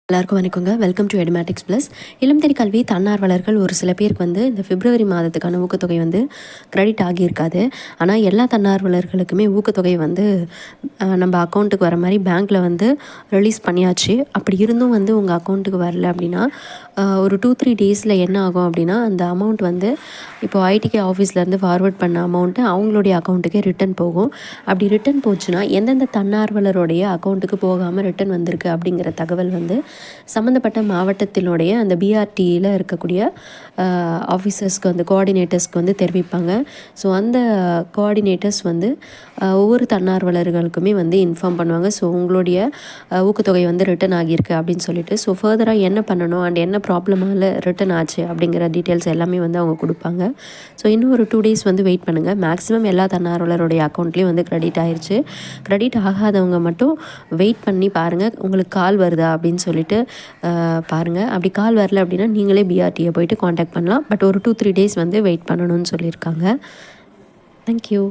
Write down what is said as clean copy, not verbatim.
எல்லாருக்கும் வணக்கங்க. Welcome to Edumatics plus. இளம் தேடி கல்வி தன்னார்வலர்கள் ஒரு சில பேருக்கு வந்து இந்த பிப்ரவரி மாதத்துக்கான ஊக்கத்தொகை வந்து கிரெடிட் ஆகியிருக்காது. ஆனால் எல்லா தன்னார்வலர்களுக்குமே ஊக்கத்தொகை வந்து நம்ம அக்கௌண்ட்டுக்கு வர மாதிரி பேங்க்கில் வந்து ரிலீஸ் பண்ணியாச்சு. அப்படி இருந்தும் வந்து உங்கள் அக்கௌண்ட்டுக்கு வரல அப்படின்னா ஒரு 2-3 டேஸில் என்ன ஆகும் அப்படின்னா அந்த அமௌண்ட் வந்து இப்போது ஐடிகே ஆஃபீஸ்லேருந்து ஃபார்வர்ட் பண்ண அமௌண்ட்டு அவங்களுடைய அக்கௌண்ட்டுக்கே ரிட்டன் போகும். அப்படி ரிட்டன் போச்சுன்னா எந்தெந்த தன்னார்வலருடைய அக்கௌண்ட்டுக்கு போகாமல் ரிட்டன் வந்திருக்கு அப்படிங்கிற தகவல் வந்து சம்மந்தப்பட்ட மாவட்டத்தினுடைய அந்த பிஆர்டியில் இருக்கக்கூடிய ஆஃபீஸர்ஸ்க்கு வந்து கோஆர்டினேட்டர்ஸ்க்கு வந்து தெரிவிப்பாங்க. ஸோ அந்த கோஆர்டினேட்டர்ஸ் வந்து ஒவ்வொரு தன்னார்வலர்களுக்குமே வந்து இன்ஃபார்ம் பண்ணுவாங்க. ஸோ உங்களுடைய ஊக்கத்தொகை வந்து ரிட்டன் ஆகியிருக்கு அப்படின்னு சொல்லிட்டு ஸோ ஃபர்தராக என்ன பண்ணணும் அண்ட் என்ன ப்ராப்ளமால் ரிட்டன் ஆச்சு அப்படிங்கிற டீட்டெயில்ஸ் எல்லாமே வந்து அவங்க கொடுப்பாங்க. ஸோ இன்னும் ஒரு 2 டேஸ் வந்து வெயிட் பண்ணுங்கள். மேக்ஸிமம் எல்லா தன்னார்வலருடைய அக்கௌண்ட்லேயும் வந்து கிரெடிட் ஆயிடுச்சு. கிரெடிட் ஆகாதவங்க மட்டும் வெயிட் பண்ணி பாருங்கள், உங்களுக்கு கால் வருதா அப்படின்னு சொல்லிட்டு பாருங்கள். அப்படி கால் வரல அப்படின்னா நீங்களே பிஆர்டியை போயிட்டு காண்டாக்ட் பண்ணலாம். பட் ஒரு 2-3 டேஸ் வந்து வெயிட் பண்ணணும்னு சொல்லியிருக்காங்க. தேங்க்யூ.